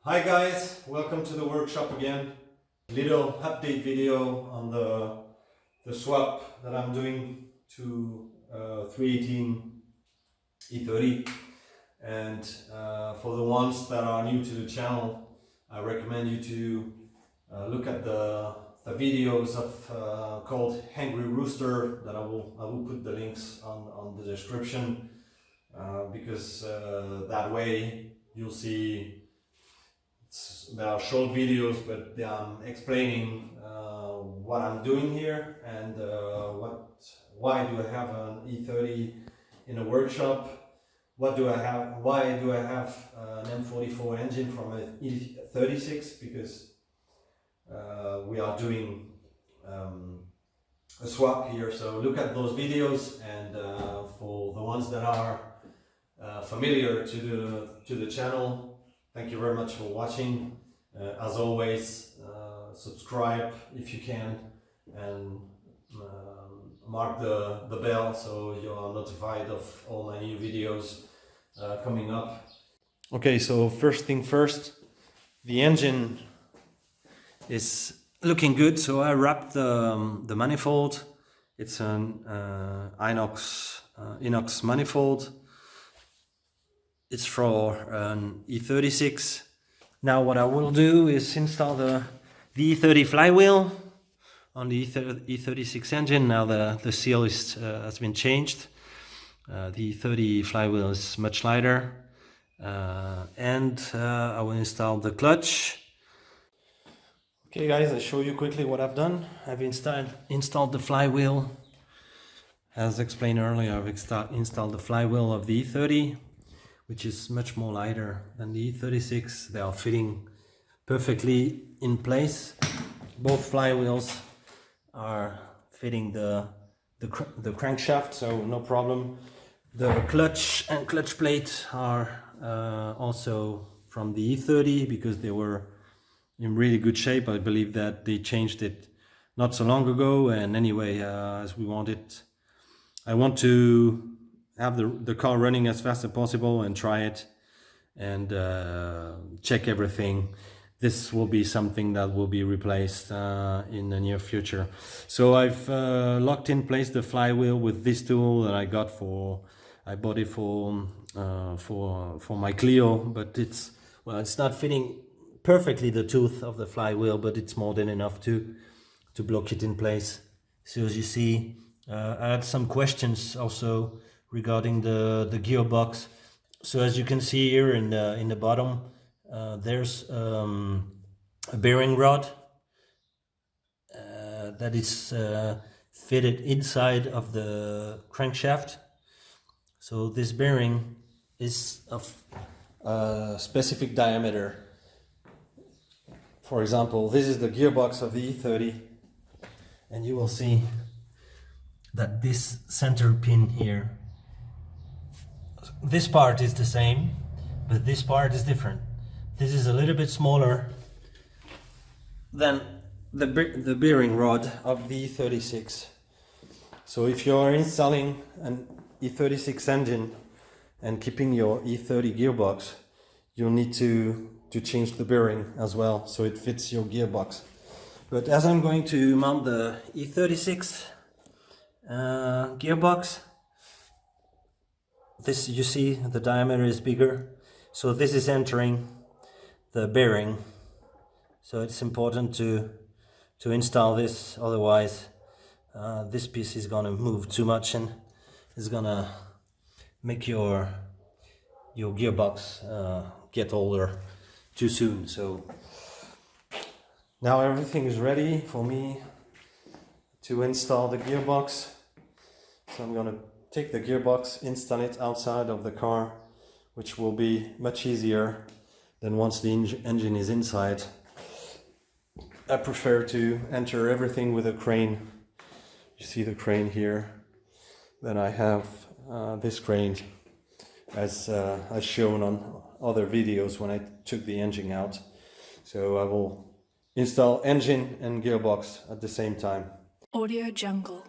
Hi guys, welcome to the workshop again. Little update video on the swap that I'm doing to 318 e30, and for the ones that are new to the channel, I recommend you to look at the videos of called Hungry Rooster that I will put the links on the description, because that way you'll see. There are short videos, but I'm explaining what I'm doing here and why do I have an e30 in a workshop. What do I have? Why do I have an M44 engine from a e36? Because we are doing a swap here. So look at those videos, and for the ones that are familiar to the channel, thank you very much for watching. As always, subscribe if you can, and mark the bell so you are notified of all my new videos coming up. Okay, so first thing first, the engine is looking good. So I wrapped the manifold. It's an inox manifold. It's for an e36. Now what I will do is install the e30 flywheel on the e36 engine. Now the seal has been changed. The e30 flywheel is much lighter, and I will install the clutch. Okay guys, I'll show you quickly what I've done. I've installed the flywheel. As explained earlier, I've installed the flywheel of the e30, which is much more lighter than the e36. They are fitting perfectly in place. Both flywheels are fitting the crankshaft, so no problem. The clutch and clutch plate are also from the e30 because they were in really good shape. I believe that they changed it not so long ago, and anyway, as we want it, I want to have the car running as fast as possible and try it and check everything. This will be something that will be replaced in the near future. So I've locked in place the flywheel with this tool that I bought it for my Clio, but it's not fitting perfectly the tooth of the flywheel, but it's more than enough to block it in place. So as you see, I had some questions also regarding the gearbox. So as you can see here in the bottom, there's a bearing rod that is fitted inside of the crankshaft. So this bearing is of a specific diameter. For example, this is the gearbox of the e30, and you will see that this center pin here, this part is the same, but this part is different. This is a little bit smaller than the bearing rod of the e36. So if you are installing an e36 engine and keeping your e30 gearbox, you'll need to change the bearing as well so it fits your gearbox. But as I'm going to mount the e36 gearbox, this, you see, the diameter is bigger, so this is entering the bearing. So it's important to install this, otherwise this piece is gonna move too much and is gonna make your gearbox get older too soon. So now everything is ready for me to install the gearbox. So I'm gonna take the gearbox, install it outside of the car, which will be much easier than once the engine is inside. I prefer to enter everything with a crane. You see the crane here. Then I have this crane as shown on other videos when I took the engine out. So I will install engine and gearbox at the same time. Audio Jungle.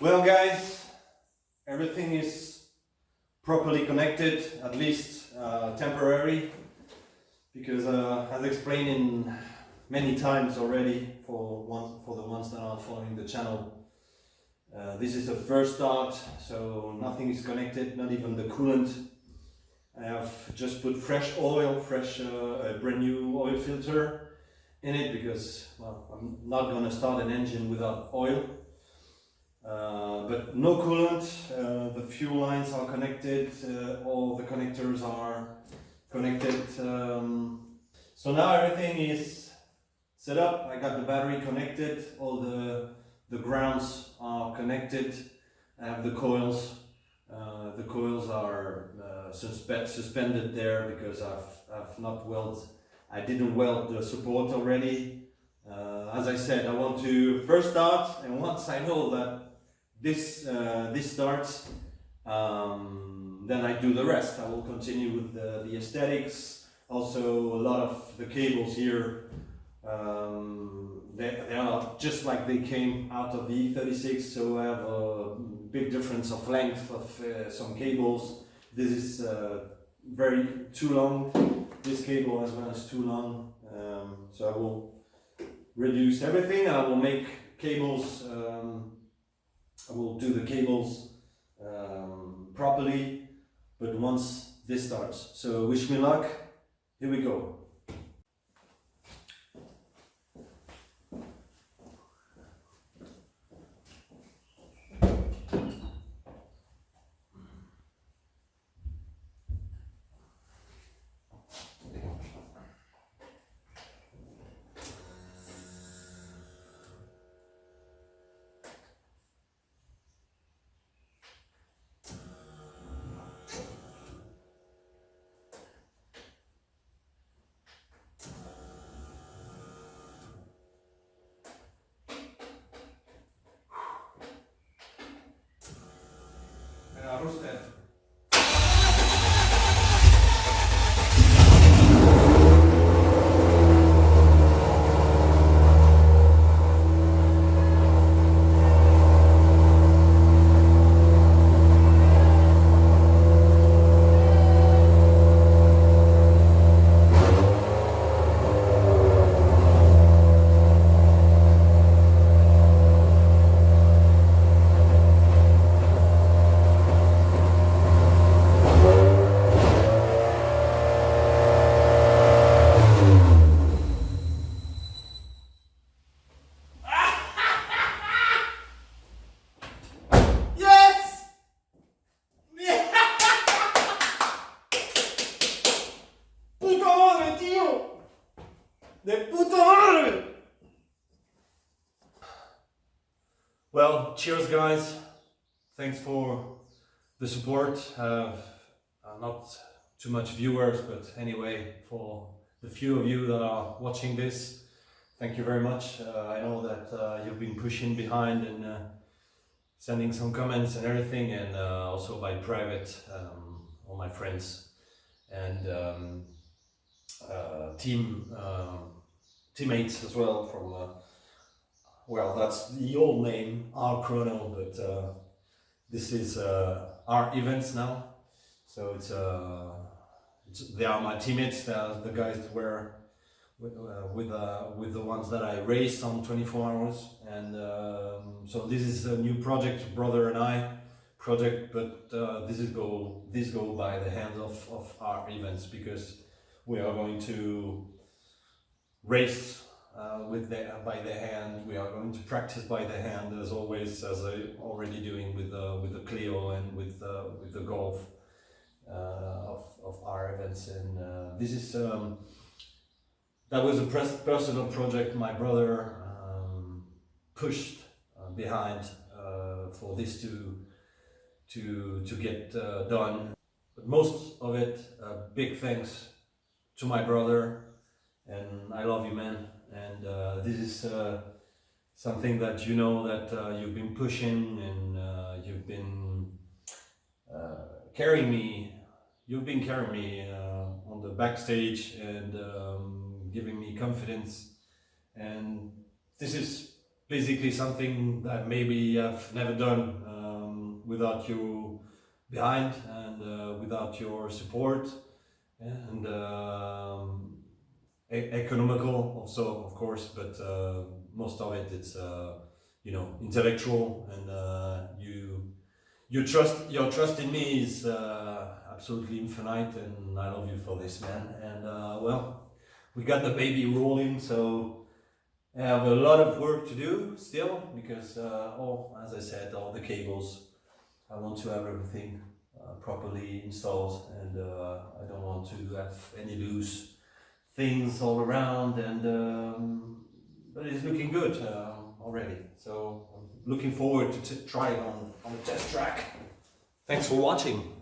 Well guys, everything is properly connected, at least temporary, because as explained in many times already for the ones that are following the channel, this is the first start, so nothing is connected, not even the coolant. I have just put fresh oil, a brand new oil filter in it, because well, I'm not going to start an engine without oil. But no coolant, the fuel lines are connected, all the connectors are connected. So now everything is set up. I got the battery connected, all the grounds are connected. I have the coils. The coils are suspended there because I've not I didn't weld the support already. As I said, I want to first start, and once I know that this starts, then I do the rest. I will continue with the aesthetics. Also, a lot of the cables here, they are just like they came out of the e36, so I have a big difference of length of some cables. This is too long. This cable as well is too long, so I will reduce everything. I will make cables. I will do the cables properly, but once this starts. So wish me luck. Here we go. Rusted. Well, cheers guys, thanks for the support. Not too much viewers, but anyway, for the few of you that are watching this, thank you very much. I know that you've been pushing behind and sending some comments and everything, and also by private, all my friends and teammates as well from well, that's the old name, R Chrono, but this is R Events now. So they are my teammates. They are the guys that were with the ones that I raced on 24 hours. And so this is a new project, brother and I project, but this go by the hands of R Events, because we are going to race by the hand. We are going to practice by the hand as always, as I already doing with the Clio and with the Golf of our events. And this is that was a personal project my brother pushed behind for this to get done. But most of it, big thanks to my brother, and I love you, man. And this is something that you know that you've been pushing, and you've been carrying me. You've been carrying me on the backstage and giving me confidence. And this is basically something that maybe I've never done without you behind and without your support, and economical also, of course, but most of it, it's you know, intellectual, and your trust in me is absolutely infinite, and I love you for this, man. And well, we got the baby rolling, so I have a lot of work to do still, because as I said, all the cables, I want to have everything properly installed, and I don't want to have any loose things all around, and but it's looking good already. So I'm looking forward to trying on the test track. Thanks for watching.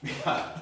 Yeah.